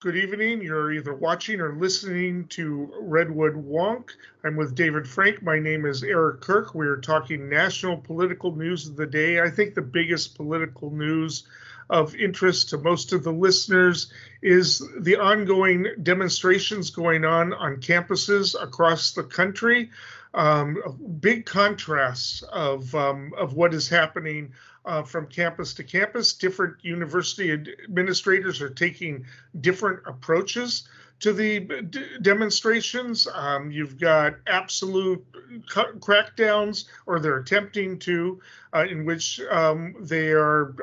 good evening. You're either watching or listening to Redwood Wonk. I'm with David Frank. My name is Eric Kirk. We are talking national political news of the day. I think the biggest political news of interest to most of the listeners is the ongoing demonstrations going on campuses across the country. Big contrasts of what is happening from campus to campus. Different university administrators are taking different approaches to the demonstrations. You've got absolute crackdowns, or they're attempting to, in which they are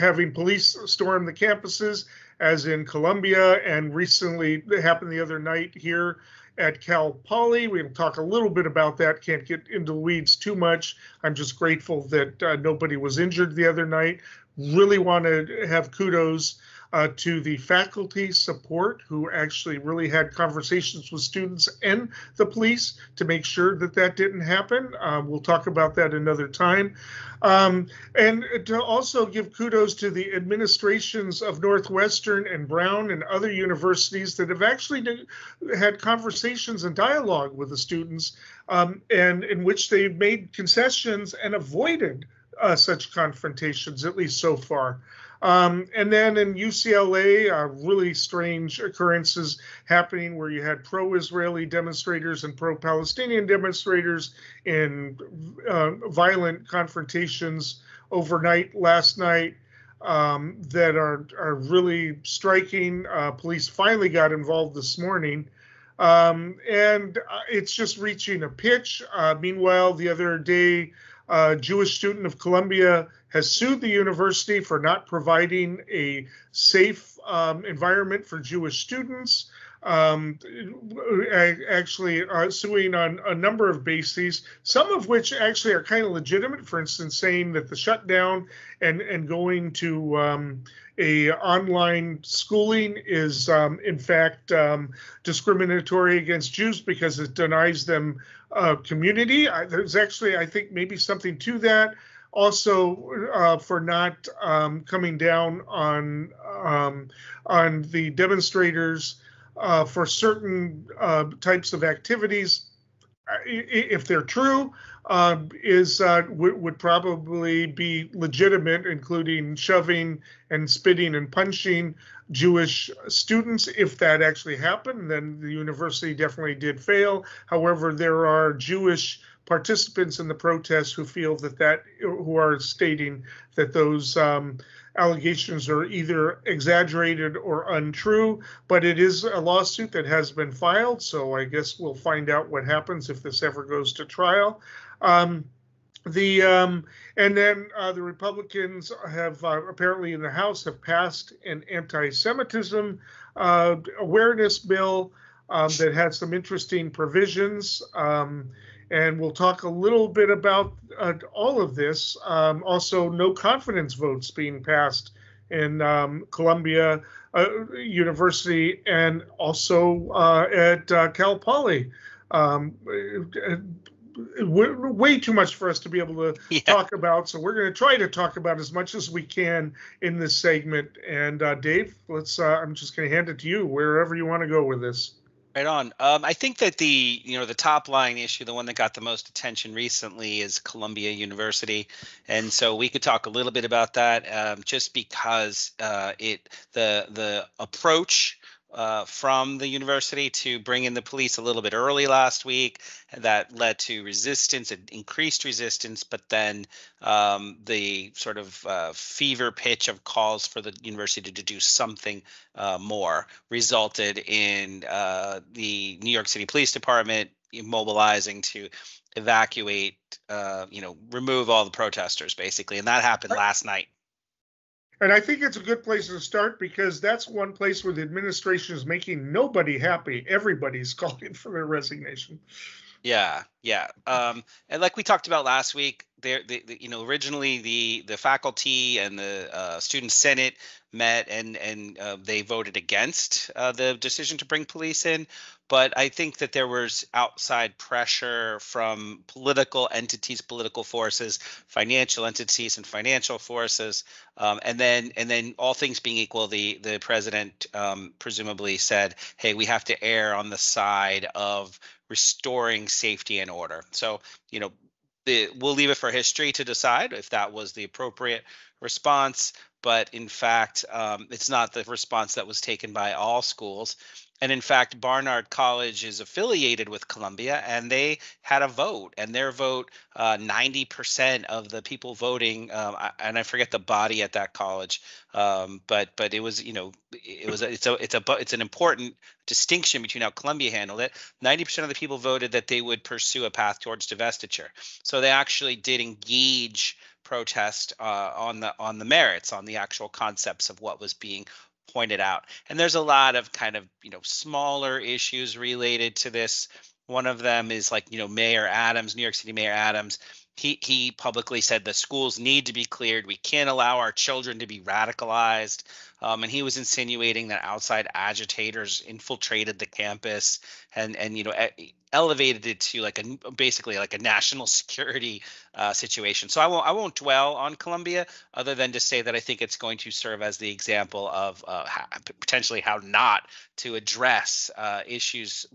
having police storm the campuses, as in Columbia, and recently it happened the other night here at Cal Poly. We'll talk a little bit about that. Can't get into the weeds too much. I'm just grateful that nobody was injured the other night. Really want to have kudos to the faculty support who actually really had conversations with students and the police to make sure that that didn't happen. We'll talk about that another time. And to also give kudos to the administrations of Northwestern and Brown and other universities that have actually had conversations and dialogue with the students, and in which they've made concessions and avoided such confrontations, at least so far. And then in UCLA, really strange occurrences happening where you had pro-Israeli demonstrators and pro-Palestinian demonstrators in violent confrontations overnight last night that are really striking. Police finally got involved this morning. And it's just reaching a pitch. Meanwhile, the other day, a Jewish student of Columbia has sued the university for not providing a safe environment for Jewish students, actually suing on a number of bases, some of which actually are kind of legitimate. For instance, saying that the shutdown and going to a online schooling is in fact discriminatory against Jews because it denies them community. There's actually, I think, maybe something to that. Also, for not coming down on the demonstrators for certain types of activities, if they're true, would probably be legitimate, including shoving and spitting and punching Jewish students. If that actually happened, then the university definitely did fail. However, there are Jewish participants in the protests who feel who are stating that those allegations are either exaggerated or untrue, but it is a lawsuit that has been filed, so I guess we'll find out what happens if this ever goes to trial. And then the Republicans have apparently in the House have passed an anti-Semitism awareness bill that has some interesting provisions. And we'll talk a little bit about all of this. Also, no confidence votes being passed in Columbia University and also at Cal Poly. Way too much for us to be able to talk about. So we're going to try to talk about as much as we can in this segment. And Dave, I'm just going to hand it to you wherever you want to go with this. Right on. I think that the top line issue, the one that got the most attention recently, is Columbia University, and so we could talk a little bit about that, just because the approach from the university to bring in the police a little bit early last week, that led to resistance and increased resistance, but then the sort of fever pitch of calls for the university to do something more resulted in the New York City Police Department mobilizing to evacuate, remove all the protesters, basically, and that happened last night. And I think it's a good place to start because that's one place where the administration is making nobody happy. Everybody's calling for their resignation. Yeah. And like we talked about last week, originally the faculty and the student senate met and they voted against the decision to bring police in. But I think that there was outside pressure from political entities, political forces, financial entities, and financial forces. And then all things being equal, the president presumably said, "Hey, we have to err on the side of restoring safety and order." So, we'll leave it for history to decide if that was the appropriate response. But in fact, it's not the response that was taken by all schools. And in fact, Barnard College is affiliated with Columbia, and they had a vote, and their vote, 90% of the people voting, and I forget the body at that college, but it was, it's an important distinction between how Columbia handled it. 90% of the people voted that they would pursue a path towards divestiture. So they actually did engage protest on the merits, on the actual concepts of what was being pointed out. And there's a lot of kind of, smaller issues related to this. One of them is like, Mayor Adams, New York City Mayor Adams. He publicly said the schools need to be cleared. We can't allow our children to be radicalized. And he was insinuating that outside agitators infiltrated the campus and elevated it to basically like a national security situation. So I won't dwell on Columbia other than to say that I think it's going to serve as the example of potentially how not to address issues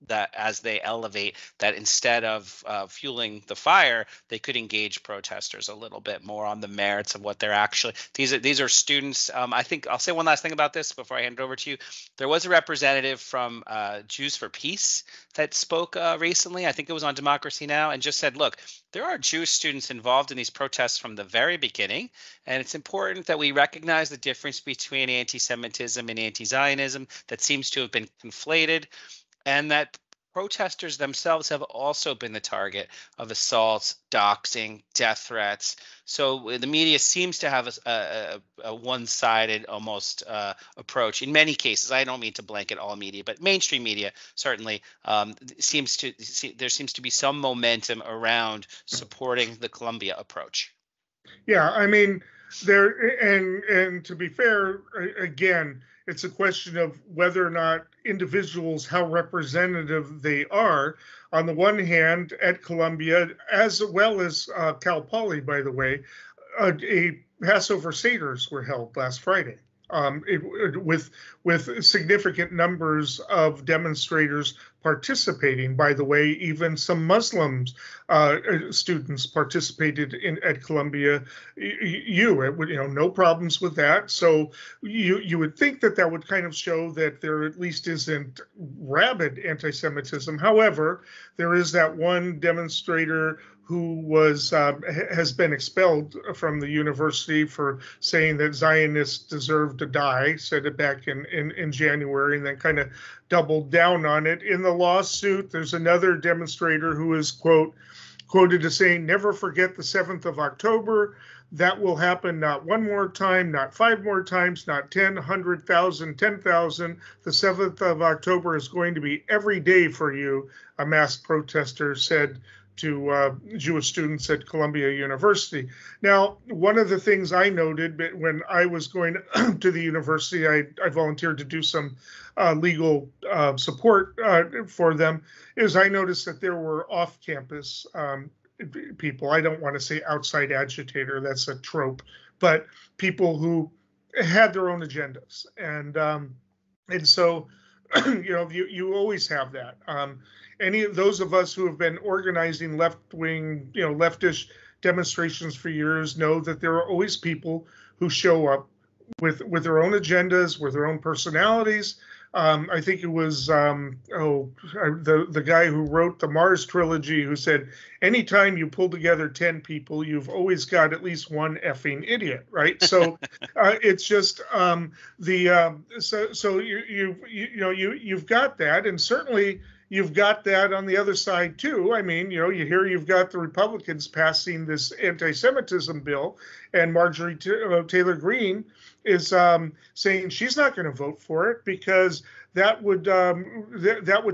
that as they elevate, that instead of fueling the fire, they could engage protesters a little bit more on the merits of what they're actually. These are students. I think I'll say one last thing about this before I hand it over to you. There was a representative from Jews for Peace that spoke recently. I think it was on Democracy Now! And just said, look, there are Jewish students involved in these protests from the very beginning, and it's important that we recognize the difference between anti-Semitism and anti-Zionism that seems to have been conflated, and that protesters themselves have also been the target of assaults, doxing, death threats. So the media seems to have a one-sided almost approach in many cases. I don't mean to blanket all media, but mainstream media certainly there seems to be some momentum around supporting the Columbia approach. Yeah, I mean, and to be fair, again, it's a question of whether or not individuals, how representative they are. On the one hand, at Columbia, as well as Cal Poly, by the way, a Passover Seder's were held last Friday. With significant numbers of demonstrators participating. By the way, even some Muslims students participated at Columbia no problems with that. So you would think that would kind of show that there at least isn't rabid anti-Semitism. However, there is that one demonstrator who has been expelled from the university for saying that Zionists deserve to die, said it back in January, and then kind of doubled down on it. In the lawsuit, there's another demonstrator who is quoted as saying, "Never forget the 7th of October. That will happen not one more time, not 5 more times, not 10, 100,000, 10,000. The 7th of October is going to be every day for you," a masked protester said to Jewish students at Columbia University. Now, one of the things I noted when I was going to the university, I volunteered to do some legal support for them, is I noticed that there were off-campus people. I don't want to say outside agitator, that's a trope, but people who had their own agendas. And so, you always have that. Any of those of us who have been organizing left-wing, leftish demonstrations for years know that there are always people who show up with their own agendas, with their own personalities. I think it was the guy who wrote the Mars trilogy who said, anytime you pull together 10 people, you've always got at least one effing idiot, right? So it's just so you've got that, and certainly you've got that on the other side too. I mean, you've got the Republicans passing this anti-Semitism bill, and Marjorie Taylor Greene is saying she's not going to vote for it because that would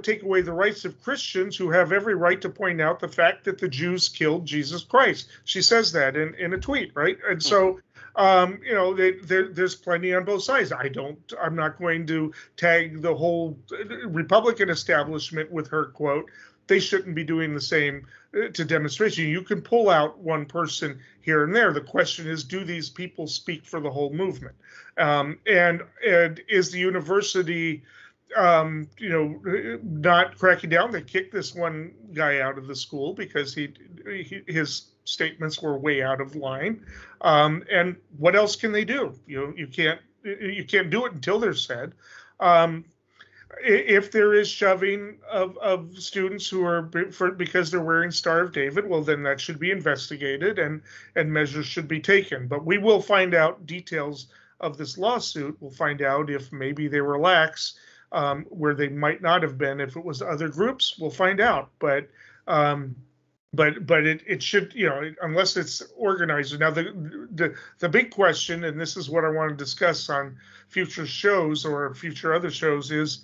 take away the rights of Christians who have every right to point out the fact that the Jews killed Jesus Christ. She says that in a tweet, right? And so There's plenty on both sides. I'm not going to tag the whole Republican establishment with her quote. They shouldn't be doing the same to demonstration. You can pull out one person here and there. The question is, do these people speak for the whole movement? And is the university, not cracking down? They kicked this one guy out of the school because his statements were way out of line. And what else can they do? You can't do it until they're said. If there is shoving of students who are because they're wearing Star of David, well, then that should be investigated and measures should be taken. But we will find out details of this lawsuit. We'll find out if maybe they were lax where they might not have been if it was other groups. We'll find out. But it should, unless it's organized. Now, the big question, and this is what I want to discuss on future shows or future other shows, is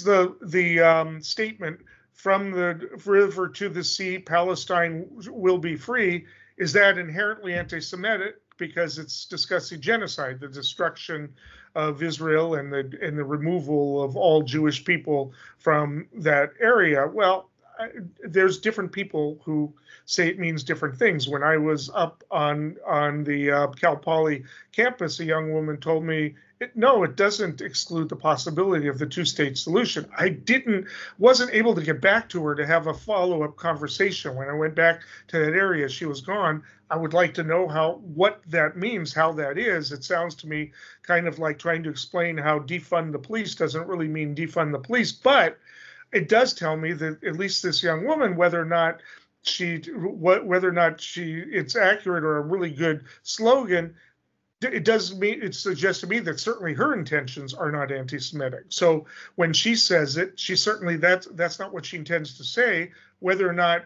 the statement from the river to the sea, Palestine will be free, is that inherently anti-Semitic because it's discussing genocide, the destruction of Israel and the removal of all Jewish people from that area? Well, there's different people who say it means different things. When I was up on the Cal Poly campus, a young woman told me, no, it doesn't exclude the possibility of the two-state solution. I wasn't able to get back to her to have a follow-up conversation. When I went back to that area, she was gone. I would like to know what that means, how that is. It sounds to me kind of like trying to explain how defund the police doesn't really mean defund the police, but it does tell me that at least this young woman, whether or not it's accurate or a really good slogan, it suggests to me that certainly her intentions are not anti-Semitic. So when she says it, that's not what she intends to say. Whether or not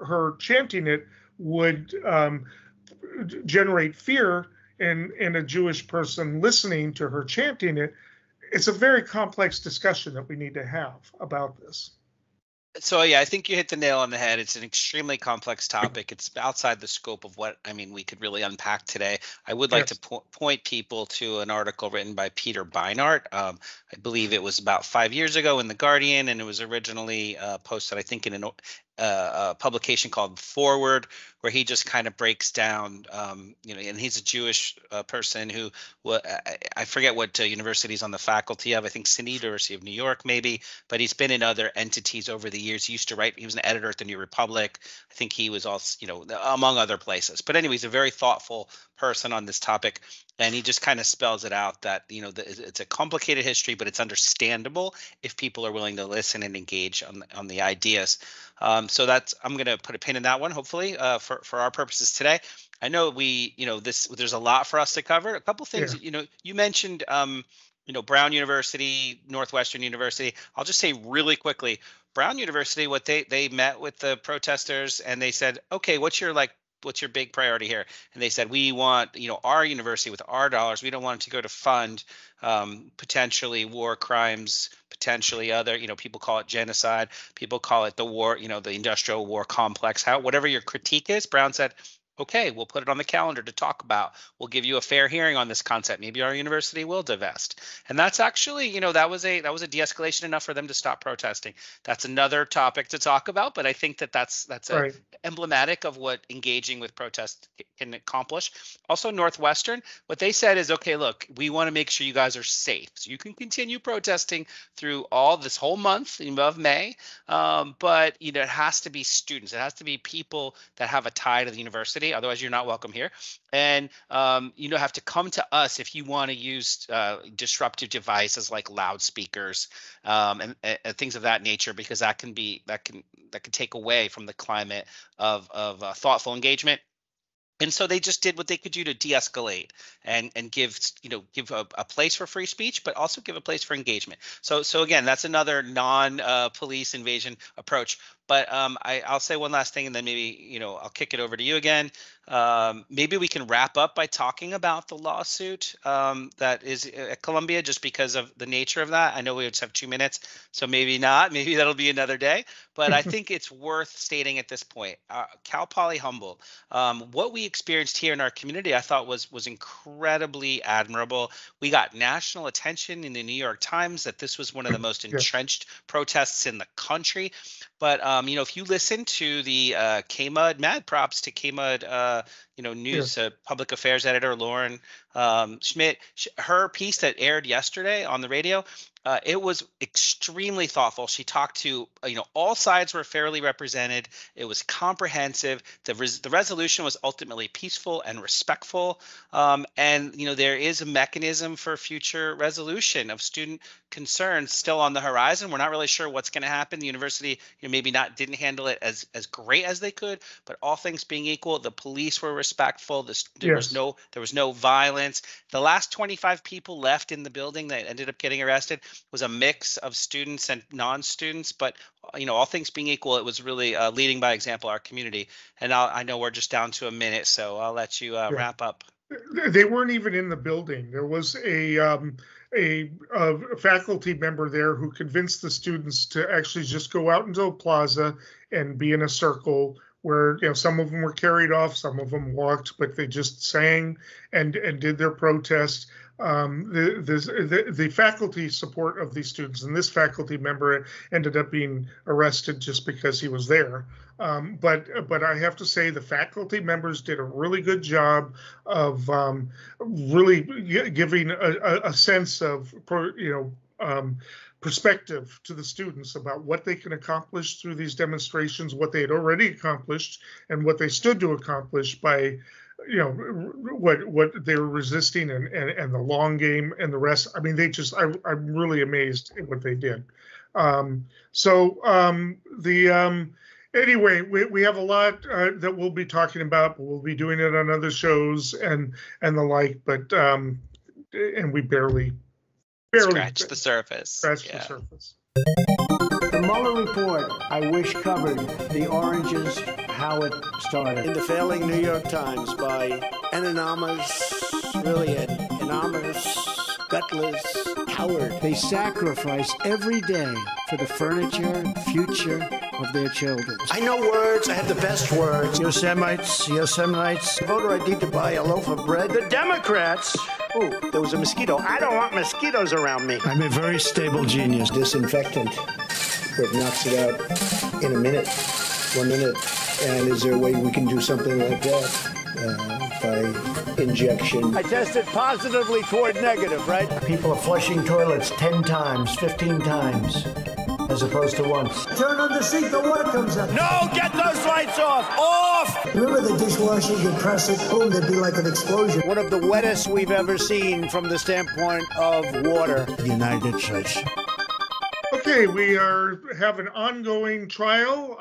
her chanting it would generate fear in a Jewish person listening to her chanting it, it's a very complex discussion that we need to have about this. So, yeah, I think you hit the nail on the head. It's an extremely complex topic. It's outside the scope of what, we could really unpack today. I would like to point people to an article written by Peter Beinart. I believe it was about 5 years ago in The Guardian, and it was originally posted, I think, in a publication called Forward, where he just kind of breaks down, and he's a Jewish person who, I forget what university's on the faculty of. I think SUNY, University of New York, maybe, but he's been in other entities over the years. He used to write. He was an editor at the New Republic. I think he was also, among other places. But anyway, he's a very thoughtful person on this topic, and he just kind of spells it out that it's a complicated history, but it's understandable if people are willing to listen and engage on the ideas. So I'm going to put a pin in that one, hopefully, for our purposes today. I know there's a lot for us to cover. A couple things, you mentioned, Brown University, Northwestern University. I'll just say really quickly, Brown University, what they met with the protesters and they said, okay, what's your big priority here? And they said, we want, our university with our dollars. We don't want it to go to fund potentially war crimes, potentially other, people call it genocide. People call it the war, the industrial war complex. Whatever your critique is, Brown said, okay, we'll put it on the calendar to talk about. We'll give you a fair hearing on this concept. Maybe our university will divest. And that's actually, that was a de-escalation enough for them to stop protesting. That's another topic to talk about, but I think that's right. Emblematic of what engaging with protest can accomplish. Also, Northwestern, what they said is, okay, look, we want to make sure you guys are safe. So you can continue protesting through all this whole month of May, but it has to be students. It has to be people that have a tie to the university. Otherwise, you're not welcome here. And you have to come to us if you want to use disruptive devices like loudspeakers and things of that nature, because that can take away from the climate of thoughtful engagement. And so they just did what they could do to de-escalate and give a place for free speech, but also give a place for engagement. So again, that's another non-police invasion approach. But I'll say one last thing, and then maybe I'll kick it over to you again. Maybe we can wrap up by talking about the lawsuit that is at Columbia, just because of the nature of that. I know we just have 2 minutes, so maybe not. Maybe that'll be another day. But I think it's worth stating at this point. Cal Poly Humboldt, what we experienced here in our community, I thought was incredibly admirable. We got national attention in the New York Times that this was one of the most entrenched protests in the country. But if you listen to the KMUD, mad props to KMUD, news public affairs editor Lauren Schmidt, her piece that aired yesterday on the radio. It was extremely thoughtful. She talked to, all sides were fairly represented. It was comprehensive. The resolution was ultimately peaceful and respectful. And there is a mechanism for future resolution of student concerns still on the horizon. We're not really sure what's going to happen. The university, maybe didn't handle it as great as they could, but all things being equal, the police were respectful. There was no violence. The last 25 people left in the building that ended up getting arrested was a mix of students and non-students, but all things being equal, it was really leading by example our community. And I know we're just down to a minute, so I'll let you wrap up. They weren't even in the building. There was a faculty member there who convinced the students to actually just go out into a plaza and be in a circle where some of them were carried off, some of them walked, but they just sang and did their protest. The faculty support of these students, and this faculty member ended up being arrested just because he was there. But I have to say the faculty members did a really good job of really giving a sense of perspective to the students about what they can accomplish through these demonstrations, what they had already accomplished, and what they stood to accomplish by what they were resisting and the long game and the rest. I mean, I'm really amazed at what they did. Anyway, we have a lot that we'll be talking about, but we'll be doing it on other shows and the like, but and we barely scratch the surface. The surface. The Mueller report, I wish, covered the oranges, how it started. In the failing New York Times by an anonymous, gutless coward. They sacrifice every day for the furniture, future of their children. I know words. I have the best words. Yosemites. Voter ID to buy a loaf of bread. The Democrats. Oh, there was a mosquito. I don't want mosquitoes around me. I'm a very stable genius. Disinfectant that knocks it out in 1 minute. And is there a way we can do something like that by injection? I tested positively toward negative, right? People are flushing toilets 10 times, 15 times, as opposed to once. Turn on the sink, the water comes up. No, get those lights off! Off! Remember the dishwasher, you press it, boom, there'd be like an explosion. One of the wettest we've ever seen from the standpoint of water. United States. Okay, we have an ongoing trial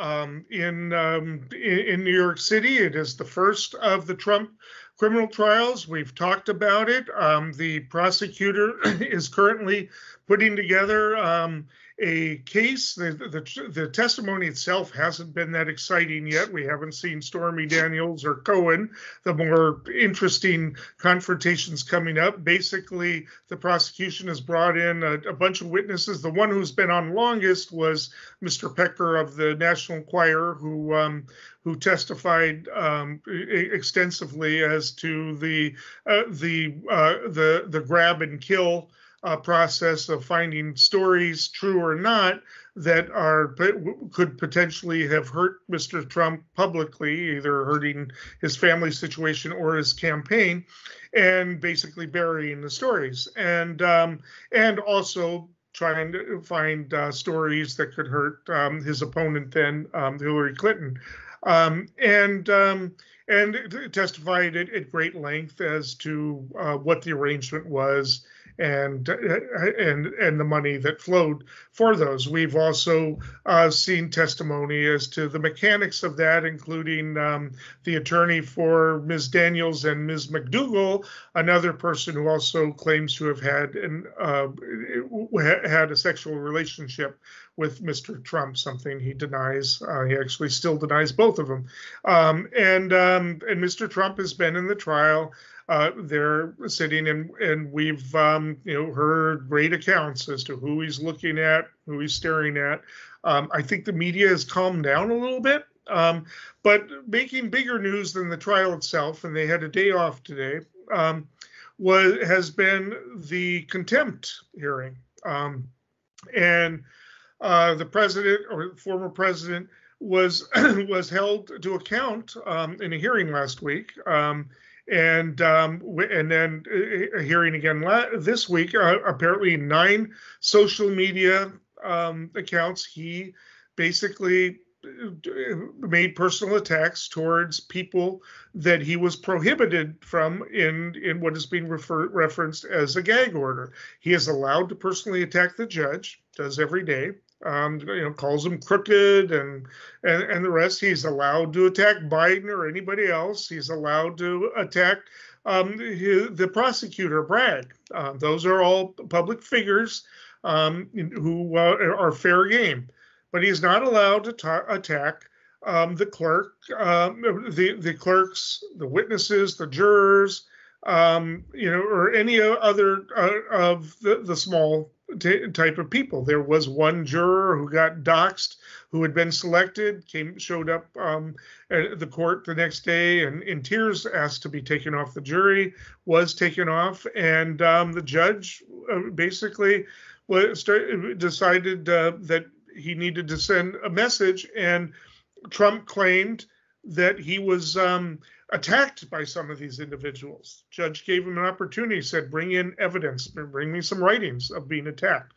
in New York City. It is the first of the Trump criminal trials. We've talked about it. The prosecutor is currently putting together a case. The testimony itself hasn't been that exciting yet. We haven't seen Stormy Daniels or Cohen, the more interesting confrontations coming up. Basically, the prosecution has brought in a bunch of witnesses. The one who's been on longest was Mr. Pecker of the National Enquirer, who testified extensively as to the grab and kill process of finding stories, true or not, that could potentially have hurt Mr. Trump publicly, either hurting his family situation or his campaign, and basically burying the stories, and also trying to find stories that could hurt his opponent then, Hillary Clinton, and testified at great length as to what the arrangement was and the money that flowed for those. We've also seen testimony as to the mechanics of that, including the attorney for Ms. Daniels and Ms. McDougal, another person who also claims to have had a sexual relationship with Mr. Trump, something he denies. He actually still denies both of them. And Mr. Trump has been in the trial. They're sitting, and we've heard great accounts as to who he's looking at, who he's staring at. I think the media has calmed down a little bit, but making bigger news than the trial itself, and they had a day off today, has been the contempt hearing. And the president, or former president, was held to account in a hearing last week, and then a hearing again this week. Apparently, 9 social media accounts. He basically made personal attacks towards people that he was prohibited from in what is being referenced as a gag order. He is allowed to personally attack the judge, does every day. Calls him crooked and the rest. He's allowed to attack Biden or anybody else. He's allowed to attack the prosecutor, Bragg. Those are all public figures who are fair game. But he's not allowed to attack the clerk, the clerks, the witnesses, the jurors, or any other of the small type of people. There was one juror who got doxxed, who had been selected, showed up at the court the next day and in tears asked to be taken off the jury, was taken off, and the judge basically decided that he needed to send a message, and Trump claimed that he was attacked by some of these individuals. Judge gave him an opportunity, said, bring in evidence, bring me some writings of being attacked.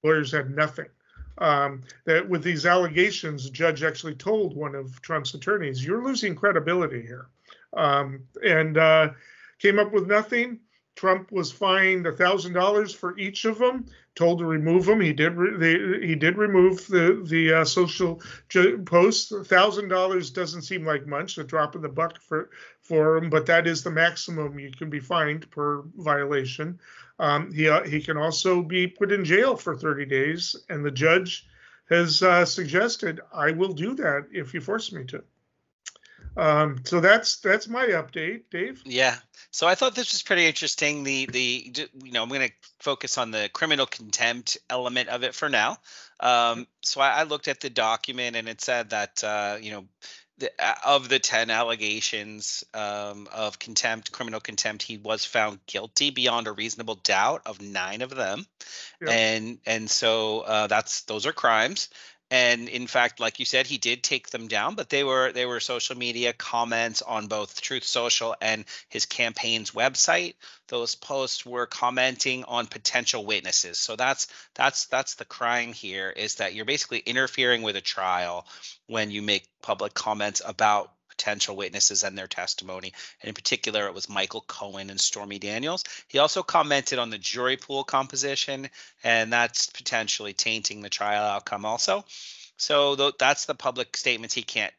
Lawyers had nothing. That with these allegations, the judge actually told one of Trump's attorneys, you're losing credibility here, and came up with nothing. Trump was fined $1,000 for each of them, told to remove them. He did remove the social posts. $1,000 doesn't seem like much, a drop in the bucket for him, but that is the maximum you can be fined per violation. He can also be put in jail for 30 days, and the judge has suggested, I will do that if you force me to. So that's my update, Dave. Yeah. So I thought this was pretty interesting. I'm going to focus on the criminal contempt element of it for now. So I looked at the document, and it said that of the 10 allegations of criminal contempt, he was found guilty beyond a reasonable doubt of 9 of them. Yep. And so those are crimes. And in fact, like you said, he did take them down, but they were social media comments on both Truth Social and his campaign's website. Those posts were commenting on potential witnesses. So that's the crime here, is that you're basically interfering with a trial when you make public comments about potential witnesses and their testimony. And in particular, it was Michael Cohen and Stormy Daniels. He also commented on the jury pool composition, and that's potentially tainting the trial outcome also. So that's the public statements he can't,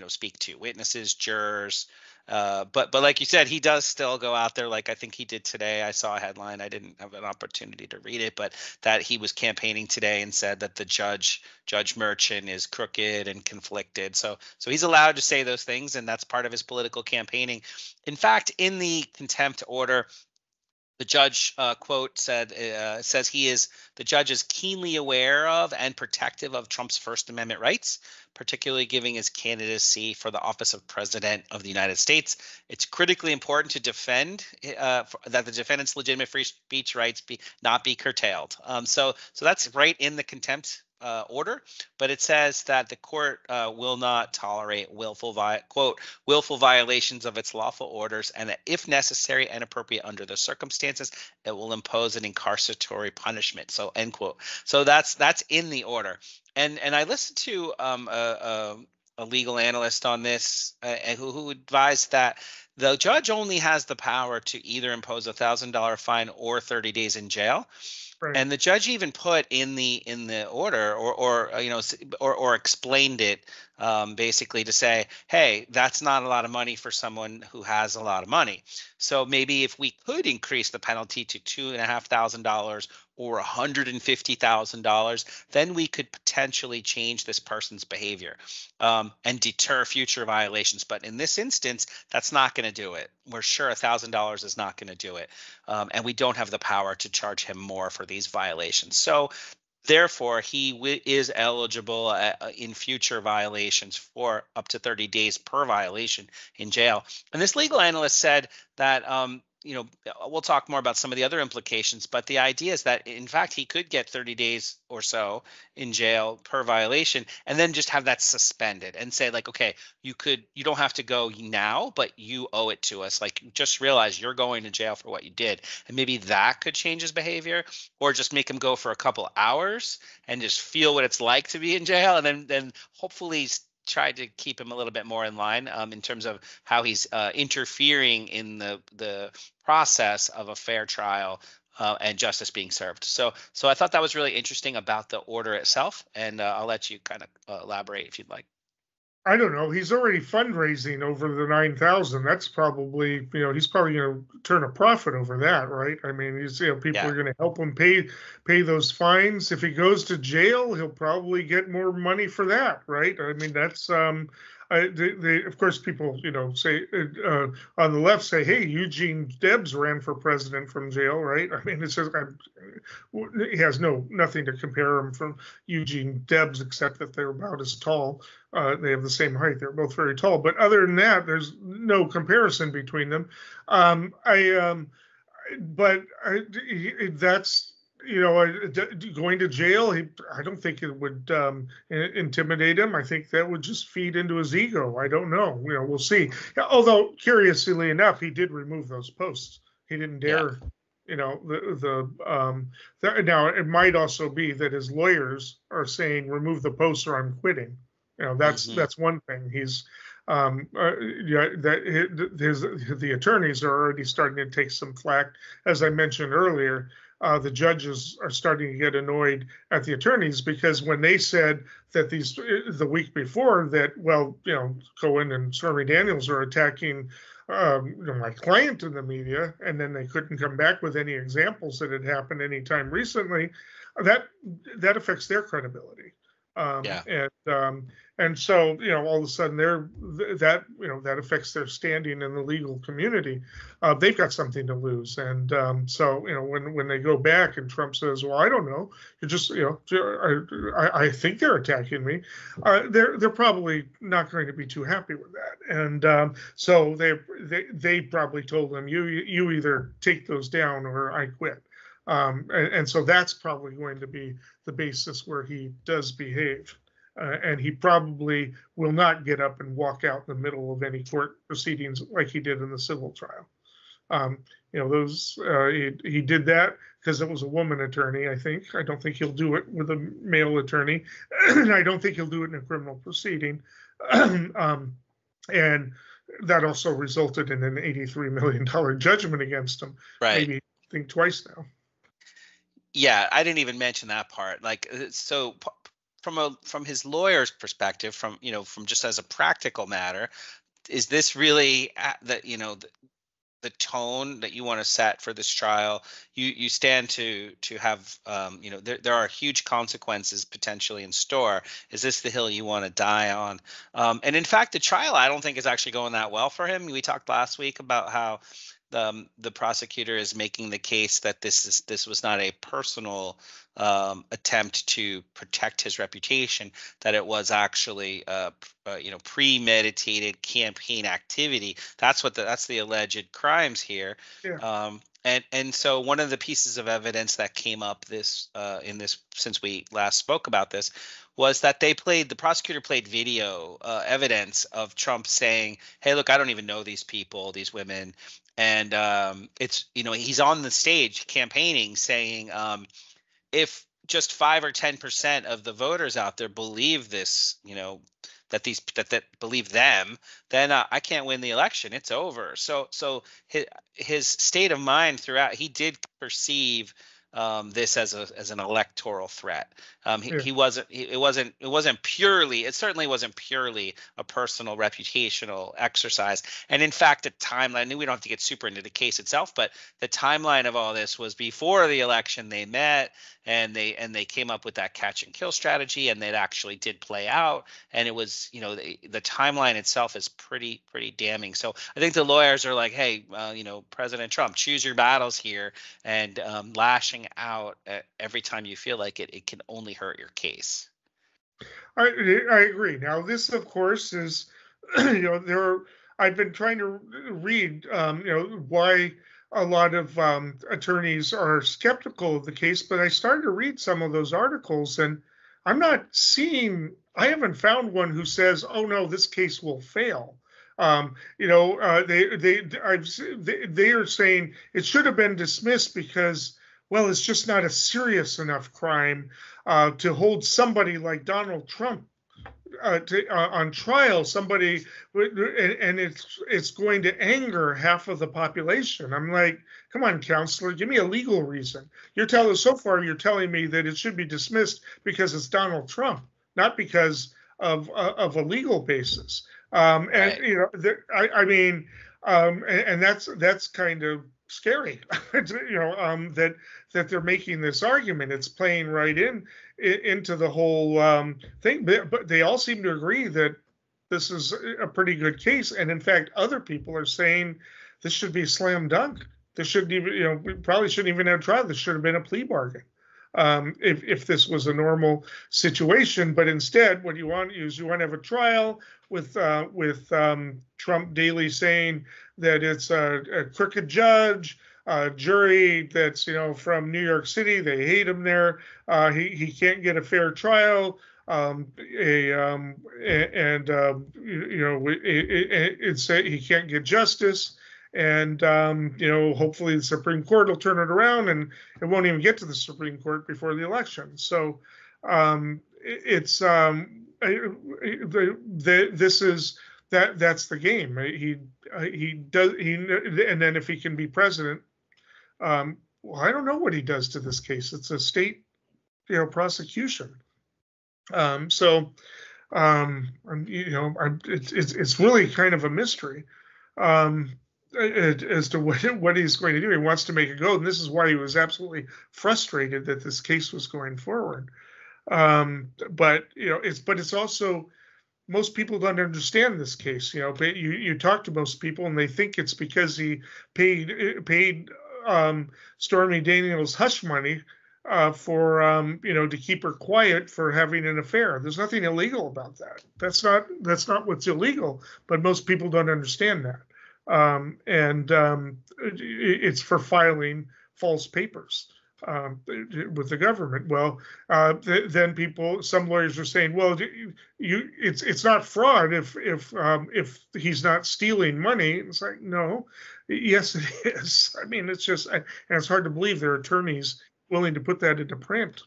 speak to: witnesses, jurors. But like you said, he does still go out there, like I think he did today. I saw a headline. I didn't have an opportunity to read it, but that he was campaigning today and said that the Judge Merchan is crooked and conflicted. So he's allowed to say those things, and that's part of his political campaigning. In fact, in the contempt order, the judge, quote, says the judge is keenly aware of and protective of Trump's First Amendment rights, particularly giving his candidacy for the office of President of the United States. It's critically important to defend that the defendant's legitimate free speech rights not be curtailed. So that's right in the contempt order, but it says that the court will not tolerate willful violations of its lawful orders, and that if necessary and appropriate under the circumstances, it will impose an incarceratory punishment. So end quote. So that's in the order. And I listened to a legal analyst on this, who advised that the judge only has the power to either impose $1,000 fine or 30 days in jail. Right. And the judge even put in the order, or explained it, basically to say, hey, that's not a lot of money for someone who has a lot of money. So maybe if we could increase the penalty to $2,500 or $150,000, then we could potentially change this person's behavior, and deter future violations. But in this instance, that's not going to do it. We're sure $1,000 is not going to do it, and we don't have the power to charge him more for these violations. So therefore, he is eligible in future violations for up to 30 days per violation in jail. And this legal analyst said that, we'll talk more about some of the other implications, but the idea is that, in fact, he could get 30 days or so in jail per violation, and then just have that suspended and say, like, okay, you don't have to go now, but you owe it to us. Like, just realize you're going to jail for what you did. And maybe that could change his behavior, or just make him go for a couple hours and just feel what it's like to be in jail, and then hopefully try to keep him a little bit more in line, in terms of how he's interfering in the process of a fair trial, and justice being served. So I thought that was really interesting about the order itself, and I'll let you kind of elaborate if you'd like. I don't know. He's already fundraising over the 9,000. That's probably, he's probably going to turn a profit over that, right? I mean, people are going to help him pay those fines. If he goes to jail, he'll probably get more money for that, right? I mean, that's of course, people, say on the left say, hey, Eugene Debs ran for president from jail, right? I mean, it's just, he has nothing to compare him from Eugene Debs, except that they're about as tall. They have the same height. They're both very tall. But other than that, there's no comparison between them. That's, going to jail, I don't think it would intimidate him. I think that would just feed into his ego. I don't know. We'll see. Although, curiously enough, he did remove those posts. He didn't dare. Now it might also be that his lawyers are saying, remove the posts or I'm quitting. That's one thing. He's the attorneys are already starting to take some flack. As I mentioned earlier, the judges are starting to get annoyed at the attorneys, because when they said that the week before that, Cohen and Stormy Daniels are attacking my client in the media, and then they couldn't come back with any examples that had happened any time recently, that affects their credibility. And so, all of a sudden that affects their standing in the legal community. They've got something to lose. And so, when they go back and Trump says, well, I don't know, you're just, I think they're attacking me. They're probably not going to be too happy with that. And so they probably told him, you either take those down or I quit. And so that's probably going to be the basis where he does behave. And he probably will not get up and walk out in the middle of any court proceedings like he did in the civil trial. He did that because it was a woman attorney, I think. I don't think he'll do it with a male attorney. And I don't think he'll do it in a criminal proceeding. And that also resulted in an $83 million judgment against him. Right. Maybe think twice now. Yeah, I didn't even mention that part. So from his lawyer's perspective, from just as a practical matter, is this really the tone that you want to set for this trial? You stand to have there are huge consequences potentially in store. Is this the hill you want to die on? And in fact, the trial I don't think is actually going that well for him. We talked last week about how the prosecutor is making the case that this was not a personal attempt to protect his reputation, that it was actually premeditated campaign activity. That's the alleged crimes here. Yeah. And so one of the pieces of evidence that came up since we last spoke about this was that the prosecutor played video evidence of Trump saying, hey, look, I don't even know these people, these women. And he's on the stage campaigning saying, if just 5 or 10% of the voters out there believe this, that believe them, then I can't win the election. It's over. So his state of mind throughout, he did perceive this as an electoral threat. It certainly wasn't purely a personal reputational exercise. And in fact, the timeline, we don't have to get super into the case itself, but the timeline of all this was before the election. They met and they came up with that catch and kill strategy, and it actually did play out. And it was, the timeline itself is pretty damning. So I think the lawyers are like, hey, President Trump, choose your battles here, and lashing out every time you feel like it can only hurt your case. I agree. Now, this, of course, is, I've been trying to read, why a lot of attorneys are skeptical of the case, but I started to read some of those articles, and I haven't found one who says, oh no, this case will fail. They are saying it should have been dismissed because, well, it's just not a serious enough crime to hold somebody like Donald Trump on trial. And it's going to anger half of the population. I'm like, come on, counselor, give me a legal reason. So far you're telling me that it should be dismissed because it's Donald Trump, not because of a legal basis. Right. And that's kind of scary, that they're making this argument. It's playing right into the whole thing. But they all seem to agree that this is a pretty good case. And in fact, other people are saying this should be a slam dunk. This shouldn't even, we probably shouldn't even have trial. This should have been a plea bargain. If this was a normal situation, but instead, what you want is you want to have a trial with Trump daily saying that it's a crooked judge, a jury that's from New York City, they hate him there, he can't get a fair trial, he can't get justice. And, hopefully the Supreme Court will turn it around and it won't even get to the Supreme Court before the election. So that's the game. And then if he can be president, I don't know what he does to this case. It's a state, prosecution. It's really kind of a mystery. As to what he's going to do. He wants to make it go, and this is why he was absolutely frustrated that this case was going forward. But it's also, most people don't understand this case. But you talk to most people, and they think it's because he paid Stormy Daniels hush money for to keep her quiet for having an affair. There's nothing illegal about that. That's not what's illegal. But most people don't understand that. It's for filing false papers with the government. Well, then some lawyers are saying, well, it's not fraud if he's not stealing money. It's like, no, yes, it is. I mean, it's just, and it's hard to believe there are attorneys willing to put that into print.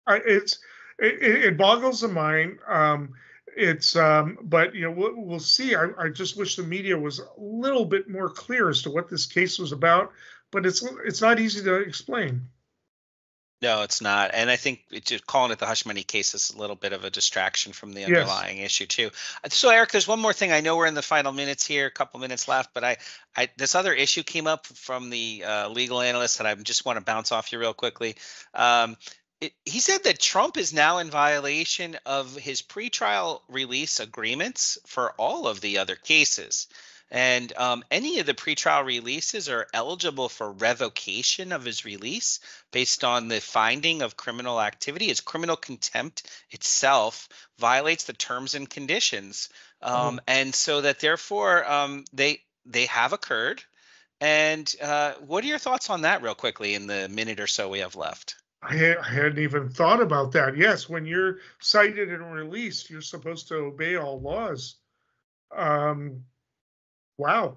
It boggles the mind. But we'll see. I just wish the media was a little bit more clear as to what this case was about, but it's not easy to explain. No, it's not. And I think just calling it the hush money case is a little bit of a distraction from the underlying issue too. So Eric, there's one more thing. I know we're in the final minutes here, a couple minutes left, but I this other issue came up from the legal analyst that I just want to bounce off you real quickly. He said that Trump is now in violation of his pretrial release agreements for all of the other cases. And any of the pretrial releases are eligible for revocation of his release based on the finding of criminal activity. His criminal contempt itself violates the terms and conditions. And so that therefore they have occurred. And what are your thoughts on that real quickly in the minute or so we have left? I hadn't even thought about that. Yes, when you're cited and released, you're supposed to obey all laws. Wow.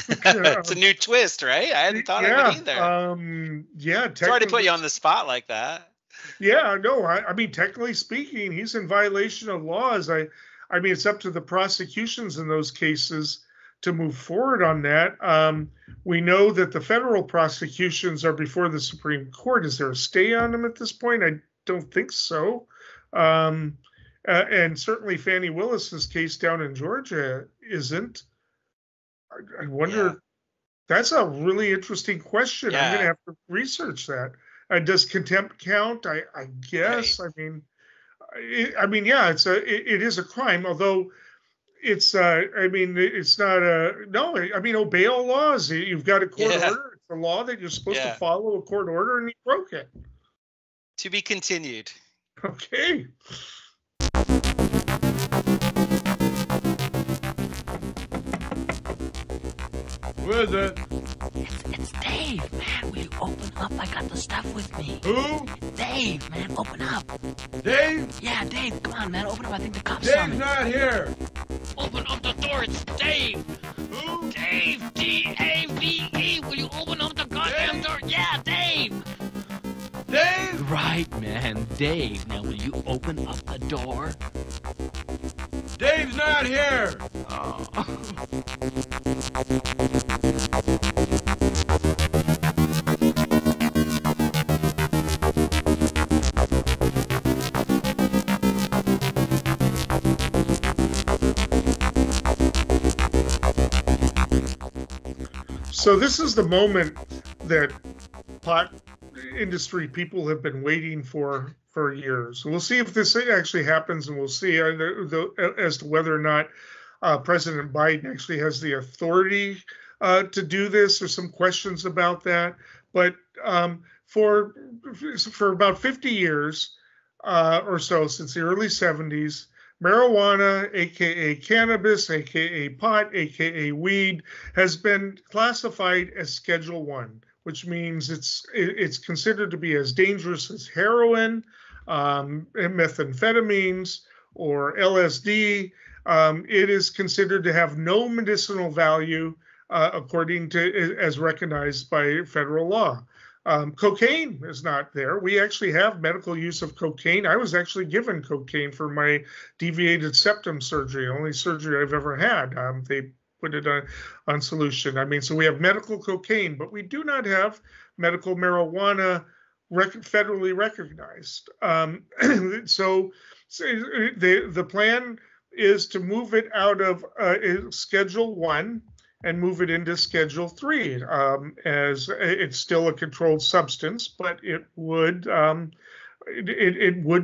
It's a new twist, right? I hadn't thought of it either. Sorry to put you on the spot like that. Yeah, no, I mean, technically speaking, he's in violation of laws. I I mean, it's up to the prosecutions in those cases to move forward on that. We know that the federal prosecutions are before the Supreme Court. Is there a stay on them at this point? I don't think so. And certainly Fannie Willis's case down in Georgia isn't. I wonder. Yeah. That's a really interesting question. Yeah. I'm going to have to research that. Does contempt count? I guess. Right. Yeah. It is a crime, although it's. It's not a no. Obey all laws. You've got a court order. It's a law that you're supposed to follow a court order, and you broke it. To be continued. Okay. Who is it? It's Dave, man. Will you open up? I got the stuff with me. Who? Dave, man. Open up. Dave? Yeah, Dave. Come on, man. Open up. I think the cops are Dave's not here. Open up the door. It's Dave. Who? Dave. D-A-V-E. Will you open up the goddamn door? Yeah, Dave. Dave? Right, man. Dave. Now, will you open up the door? Dave's not here. Oh. So this is the moment that pot industry people have been waiting for years. We'll see if this actually happens, and we'll see as to whether or not President Biden actually has the authority to do this. There's some questions about that. But for about 50 years or so, since the early 70s, marijuana, aka cannabis, aka pot, aka weed, has been classified as Schedule 1, which means it's considered to be as dangerous as heroin, methamphetamines, or LSD. It is considered to have no medicinal value, according to as recognized by federal law. Cocaine is not there. We actually have medical use of cocaine. I was actually given cocaine for my deviated septum surgery, only surgery I've ever had. They put it on solution. So we have medical cocaine, but we do not have medical marijuana federally recognized. So the plan is to move it out of Schedule 1 and move it into Schedule 3, as it's still a controlled substance, but it would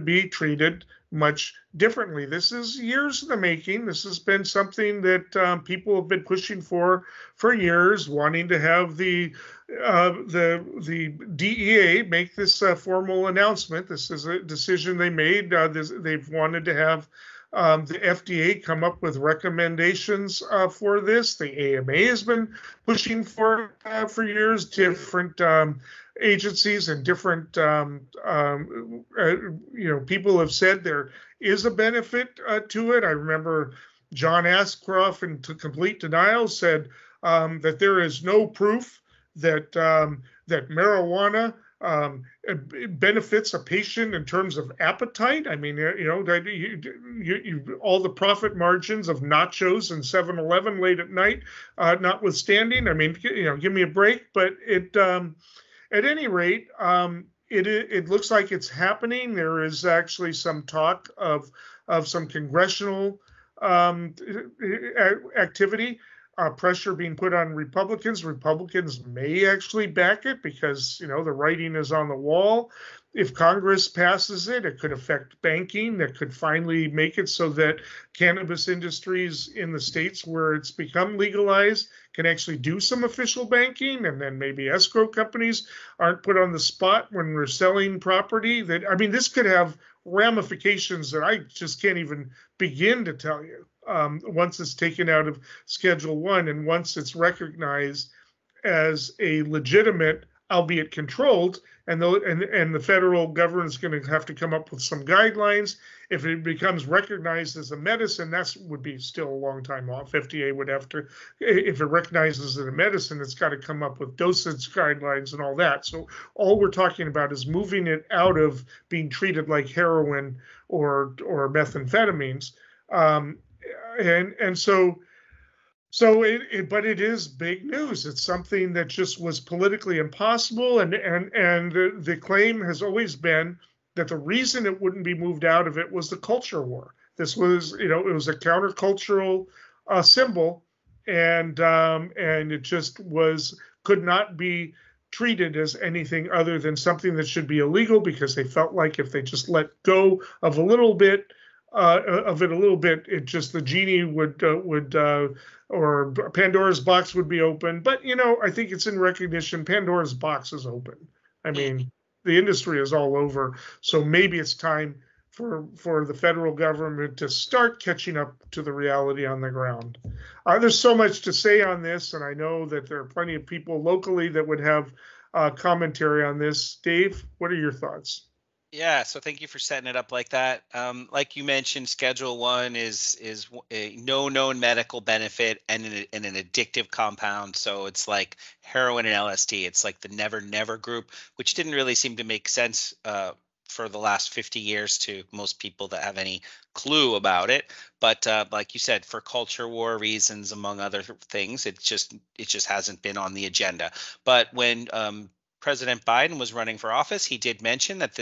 be treated much differently. This is years in the making. This has been something that people have been pushing for years, wanting to have the DEA make this formal announcement. This is a decision they made. They've wanted to have the FDA come up with recommendations for this. The AMA has been pushing for years. Different agencies and different people have said there is a benefit to it. I remember John Ashcroft, in complete denial, said that there is no proof that marijuana benefits a patient in terms of appetite. All the profit margins of nachos and 7-Eleven late at night, notwithstanding. Give me a break. But it, at any rate, it looks like it's happening. There is actually some talk of some congressional activity. Pressure being put on Republicans. Republicans may actually back it because, the writing is on the wall. If Congress passes it, it could affect banking. That could finally make it so that cannabis industries in the states where it's become legalized can actually do some official banking, and then maybe escrow companies aren't put on the spot when we're selling property. This could have ramifications that I just can't even begin to tell you. Once it's taken out of Schedule 1 and once it's recognized as a legitimate, albeit controlled, and the federal government is going to have to come up with some guidelines. If it becomes recognized as a medicine, that would be still a long time off. FDA would have to, if it recognizes it a medicine, it's got to come up with dosage guidelines and all that. So all we're talking about is moving it out of being treated like heroin or methamphetamines. Um, and so but it is big news. It's something that just was politically impossible, and the claim has always been that the reason it wouldn't be moved out of it was the culture war. This was, it was a countercultural symbol, and it just could not be treated as anything other than something that should be illegal, because they felt like if they just let go of a little bit it just, the genie would or Pandora's box would be open. But I think it's in recognition Pandora's box is open. I mean, the industry is all over, so maybe it's time for the federal government to start catching up to the reality on the ground. There's so much to say on this, and I know that there are plenty of people locally that would have commentary on this. Dave, what are your thoughts? Yeah, so thank you for setting it up like that. Like you mentioned, Schedule 1 is a no known medical benefit and an addictive compound. So it's like heroin and LSD. It's like the never never group, which didn't really seem to make sense for the last 50 years to most people that have any clue about it. But like you said, for culture war reasons, among other things, it just hasn't been on the agenda. But when President Biden was running for office, he did mention that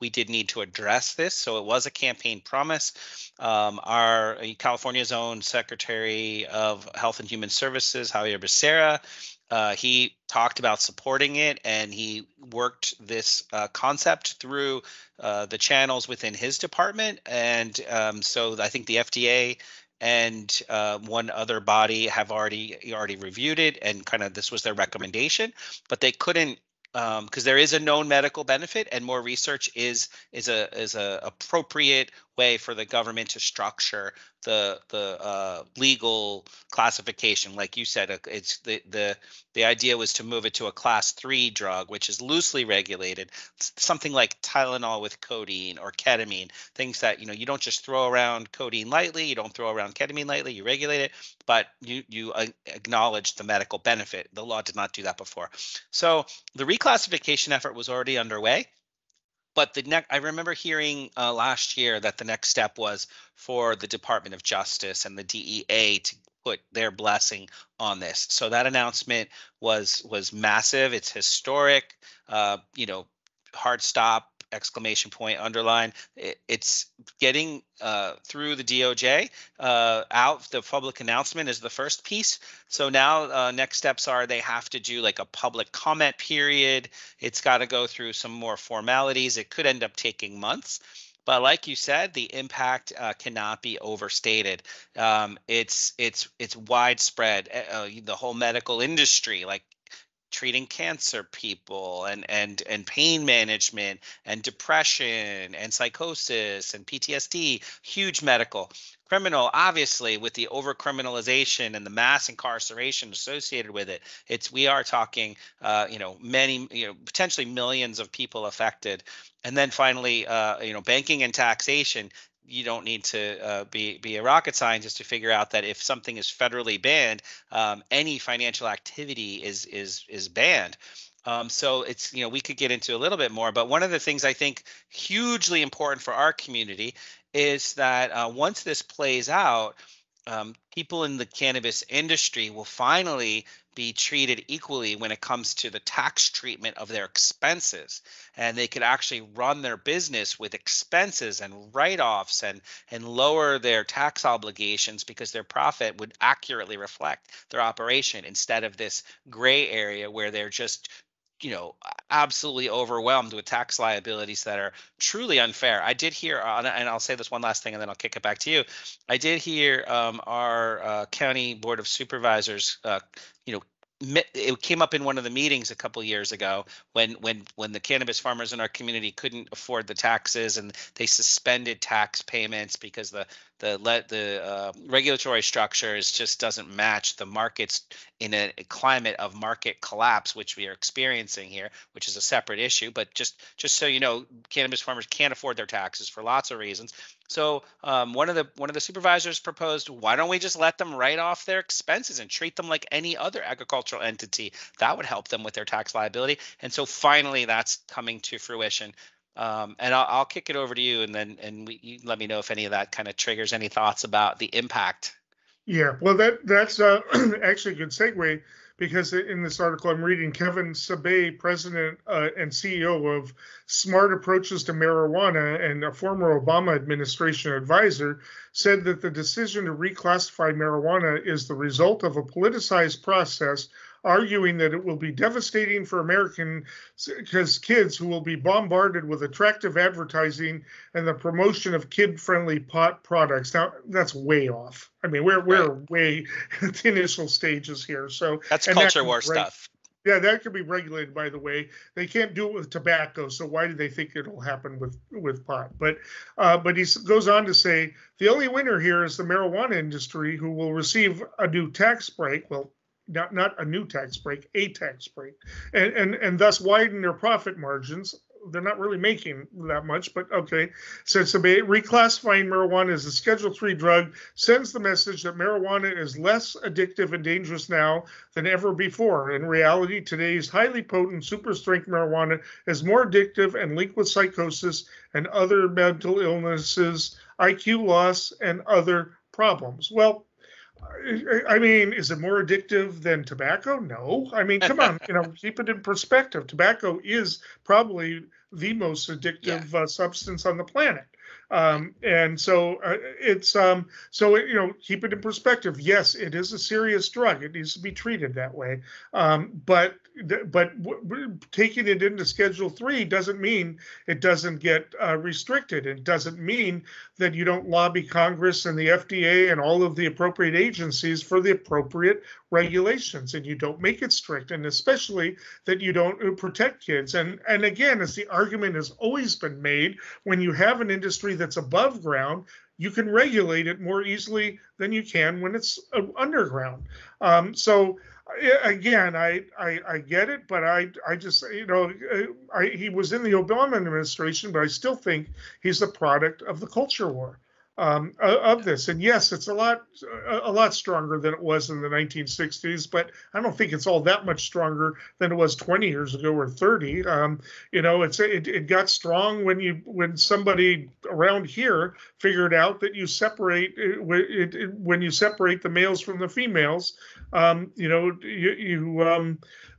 we did need to address this. So it was a campaign promise. Our California's own Secretary of Health and Human Services, Javier Becerra, he talked about supporting it, and he worked this concept through the channels within his department. And so I think the FDA and one other body have already reviewed it, and kind of this was their recommendation, but they couldn't, because there is a known medical benefit, and more research is a appropriate way for the government to structure the legal classification. Like you said, it's the idea was to move it to a class 3 drug, which is loosely regulated, something like Tylenol with codeine or ketamine, things that you don't just throw around codeine lightly, you don't throw around ketamine lightly, you regulate it, but you acknowledge the medical benefit. The law did not do that before. So the reclassification effort was already underway. But I remember hearing last year that the next step was for the Department of Justice and the DEA to put their blessing on this. So that announcement was massive. It's historic. Hard stop, exclamation point, underline. It's getting through the DOJ out. The public announcement is the first piece. So now next steps are they have to do like a public comment period. It's got to go through some more formalities. It could end up taking months. But like you said, the impact cannot be overstated. It's widespread. The whole medical industry, like treating cancer people and pain management and depression and psychosis and PTSD, huge medical. Criminal, obviously, with the over-criminalization and the mass incarceration associated with it, we are talking, many, potentially millions of people affected. And then finally, banking and taxation. You don't need to be a rocket scientist to figure out that if something is federally banned, any financial activity is banned. So it's, we could get into a little bit more, but one of the things I think hugely important for our community is that once this plays out, people in the cannabis industry will finally be treated equally when it comes to the tax treatment of their expenses, and they could actually run their business with expenses and write-offs and lower their tax obligations, because their profit would accurately reflect their operation, instead of this gray area where they're just absolutely overwhelmed with tax liabilities that are truly unfair. I did hear, and I'll say this one last thing and then I'll kick it back to you. I did hear our county board of supervisors, it came up in one of the meetings a couple of years ago when the cannabis farmers in our community couldn't afford the taxes, and they suspended tax payments because the regulatory structures just doesn't match the markets in a climate of market collapse, which we are experiencing here, which is a separate issue. But just so you know, cannabis farmers can't afford their taxes for lots of reasons. So one of the supervisors proposed, why don't we just let them write off their expenses and treat them like any other agricultural entity? That would help them with their tax liability. And so finally, that's coming to fruition. And I'll kick it over to you, and then you let me know if any of that kind of triggers any thoughts about the impact. Yeah, well, that's actually a good segue, because in this article I'm reading, Kevin Sabet, president and CEO of Smart Approaches to Marijuana and a former Obama administration advisor, said that the decision to reclassify marijuana is the result of a politicized process, arguing that it will be devastating for American kids who will be bombarded with attractive advertising and the promotion of kid-friendly pot products. Now, that's way off. I mean, we're way at the initial stages here. So that's culture war stuff. Yeah, that could be regulated, by the way. They can't do it with tobacco, so why do they think it'll happen with pot? But he goes on to say, the only winner here is the marijuana industry, who will receive a new tax break. Well, not a new tax break, a tax break, and thus widen their profit margins. They're not really making that much, but okay. Since reclassifying marijuana as a Schedule III drug sends the message that marijuana is less addictive and dangerous now than ever before. In reality, today's highly potent super strength marijuana is more addictive and linked with psychosis and other mental illnesses, IQ loss, and other problems. Well, I mean, is it more addictive than tobacco? No. I mean, come on, keep it in perspective. Tobacco is probably the most addictive substance on the planet. And so keep it in perspective. Yes, it is a serious drug. It needs to be treated that way. But taking it into Schedule III doesn't mean it doesn't get restricted. It doesn't mean that you don't lobby Congress and the FDA and all of the appropriate agencies for the appropriate regulations, and you don't make it strict, and especially that you don't protect kids. And again, as the argument has always been made, when you have an industry that's above ground, you can regulate it more easily than you can when it's underground. So again, I get it, but I just, he was in the Obama administration, but I still think he's the product of the culture war of this. And yes, it's a lot stronger than it was in the 1960s, but I don't think it's all that much stronger than it was 20 years ago or 30. It got strong when somebody around here figured out that you separate when you separate the males from the females,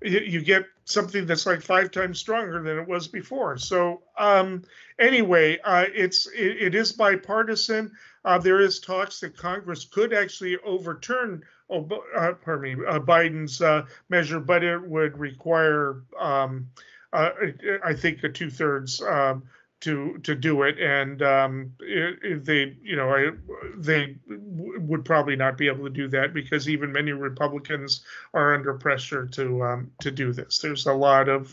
you get something that's like 5 times stronger than it was before. So anyway, it is bipartisan. There is talks that Congress could actually overturn Biden's measure, but it would require, I think, a 2/3 to do it, and they would probably not be able to do that, because even many Republicans are under pressure to do this. There's a lot of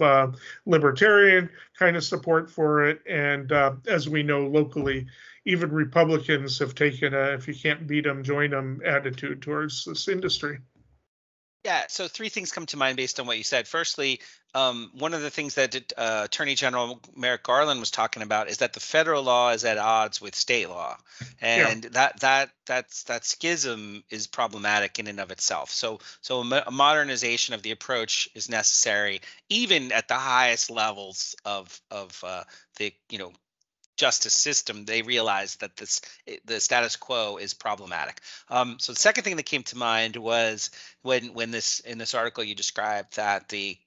libertarian kind of support for it, and as we know locally, even Republicans have taken a "if you can't beat them, join them" attitude towards this industry. Yeah, so 3 things come to mind based on what you said. Firstly, one of the things that Attorney General Merrick Garland was talking about is that the federal law is at odds with state law, and that schism is problematic in and of itself. So a modernization of the approach is necessary, even at the highest levels of the justice system. They realize that the status quo is problematic. So the second thing that came to mind was when in this article you described that the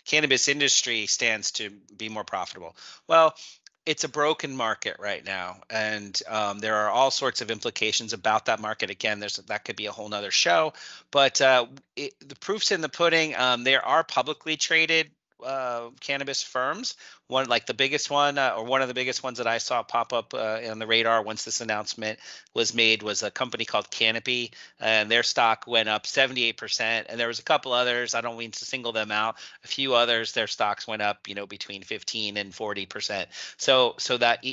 cannabis industry stands to be more profitable. Well, it's a broken market right now, and there are all sorts of implications about that market. Again, that could be a whole nother show, but the proof's in the pudding. There are publicly traded cannabis firms. One, like the biggest one, or one of the biggest ones that I saw pop up on the radar once this announcement was made, was a company called Cannabis, and their stock went up 78%. And there was a couple others, I don't mean to single them out, a few others, their stocks went up, between 15 and 40%. So that,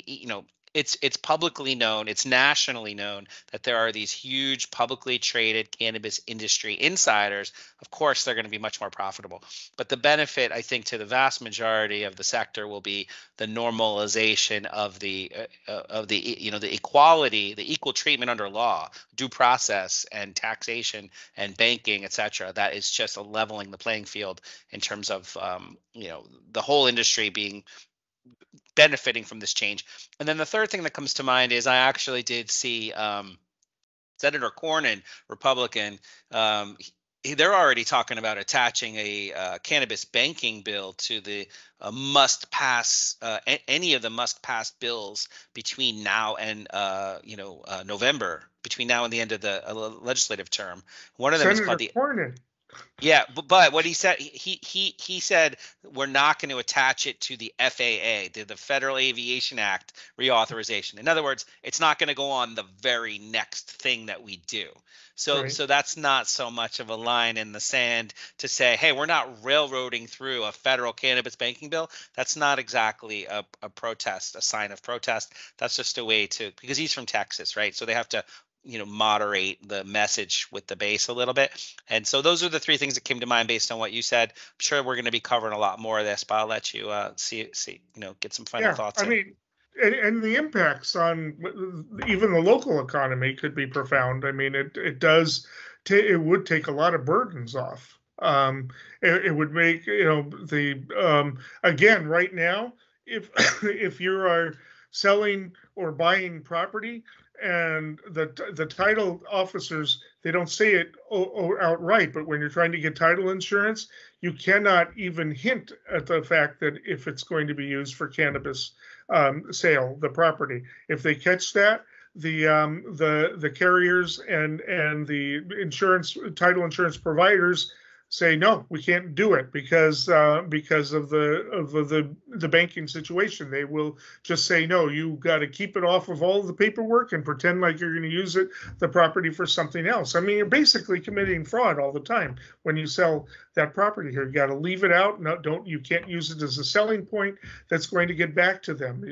it's publicly known, it's nationally known that there are these huge publicly traded cannabis industry insiders. Of course, they're going to be much more profitable. But the benefit, I think, to the vast majority of the sector will be the normalization of the equality, the equal treatment under law, due process, and taxation and banking, et cetera. That is just a leveling the playing field in terms of the whole industry being benefiting from this change. And then the third thing that comes to mind is I actually did see Senator Cornyn, Republican. They're already talking about attaching a cannabis banking bill to the must-pass any of the must-pass bills between now and November, between now and the end of the legislative term. One of them is called the Cornyn. Yeah, but what he said, he said we're not going to attach it to the FAA, the Federal Aviation Act reauthorization. In other words, it's not going to go on the very next thing that we do. So Right. so that's not so much of a line in the sand to say, hey, we're not railroading through a federal cannabis banking bill. That's not exactly a protest, a sign of protest. That's just a way to, because he's from Texas, right? So they have to moderate the message with the base a little bit. And so those are the three things that came to mind based on what you said. I'm sure we're going to be covering a lot more of this, but I'll let you get some final thoughts. I mean, and the impacts on even the local economy could be profound. I mean, it would take a lot of burdens off. It would make, again, right now, if you are selling or buying property, and the title officers, they don't say it outright, but when you're trying to get title insurance, you cannot even hint at the fact that if it's going to be used for cannabis sale, the property. If they catch that, the carriers and the title insurance providers say no, we can't do it because of the banking situation. They will just say no. You got to keep it off of all of the paperwork and pretend like you're going to use the property for something else. I mean, you're basically committing fraud all the time when you sell that property here. You got to leave it out. No, you can't use it as a selling point that's going to get back to them.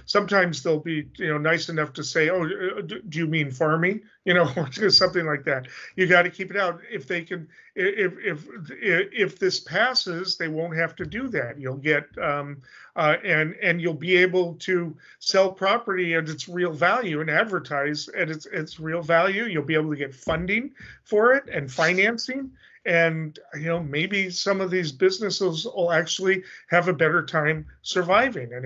Sometimes they'll be nice enough to say, oh, do you mean farming? Or something like that. You got to keep it out. If they can, if this passes, they won't have to do that. You'll get and you'll be able to sell property at its real value and advertise at its real value. You'll be able to get funding for it and financing. And maybe some of these businesses will actually have a better time surviving, and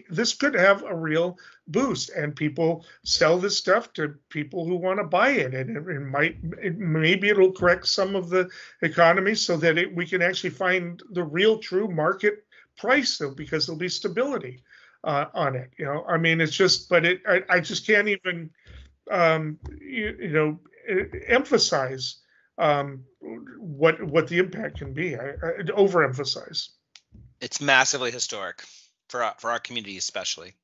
this could have a real boost. And people sell this stuff to people who want to buy it, and maybe it'll correct some of the economy so that we can actually find the real true market price, because there'll be stability on it. I mean, it's just, but I just can't even emphasize what the impact can be. I overemphasize. It's massively historic for our community, especially.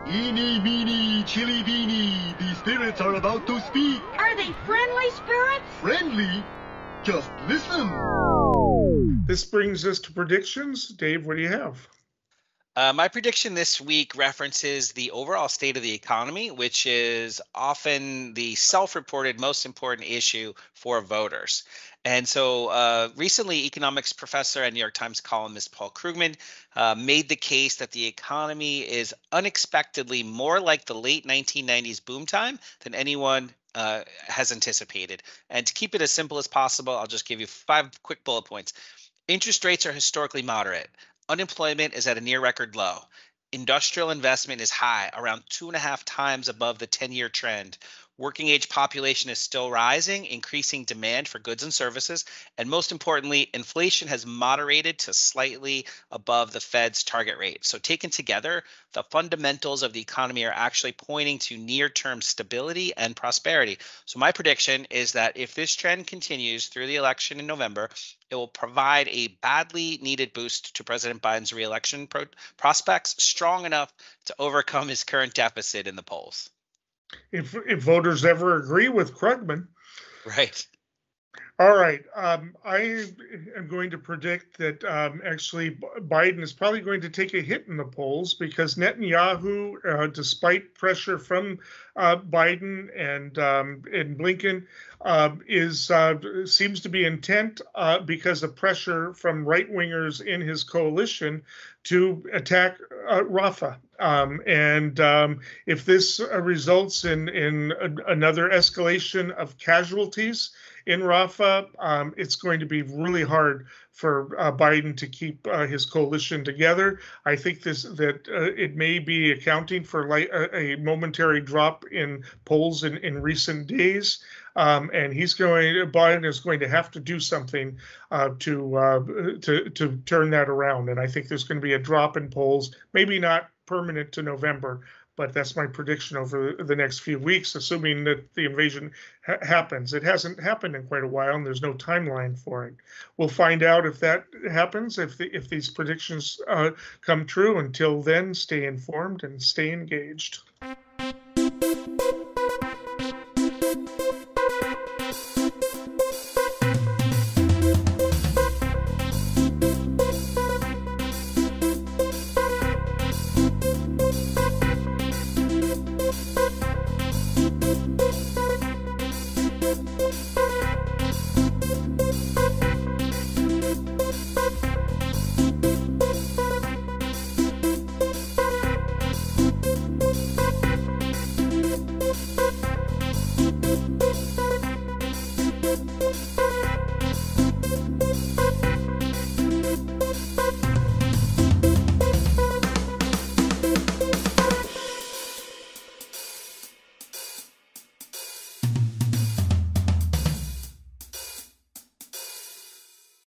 Eeny, meeny, chili, beany. The spirits are about to speak. Are they friendly spirits? Friendly? Just listen. This brings us to predictions. Dave, what do you have? My prediction this week references the overall state of the economy, which is often the self-reported most important issue for voters. And so recently, economics professor and New York Times columnist Paul Krugman made the case that the economy is unexpectedly more like the late 1990s boom time than anyone has anticipated. And to keep it as simple as possible, I'll just give you 5 quick bullet points. Interest rates are historically moderate. Unemployment is at a near record low. Industrial investment is high, around 2.5 times above the 10-year trend. Working age population is still rising, increasing demand for goods and services. And most importantly, inflation has moderated to slightly above the Fed's target rate. So taken together, the fundamentals of the economy are actually pointing to near-term stability and prosperity. So my prediction is that if this trend continues through the election in November, it will provide a badly needed boost to President Biden's reelection prospects, strong enough to overcome his current deficit in the polls. If voters ever agree with Krugman. Right. All right. I am going to predict that actually Biden is probably going to take a hit in the polls, because Netanyahu, despite pressure from Biden and Blinken, seems to be intent because of pressure from right-wingers in his coalition to attack Rafah, If this results in another escalation of casualties in Rafah, it's going to be really hard for Biden to keep his coalition together. I think that it may be accounting for like a momentary drop in polls in recent days. And Biden is going to have to do something to turn that around. And I think there's going to be a drop in polls, maybe not permanent to November, but that's my prediction over the next few weeks, assuming that the invasion happens. It hasn't happened in quite a while, and there's no timeline for it. We'll find out if that happens, if these predictions come true. Until then, stay informed and stay engaged.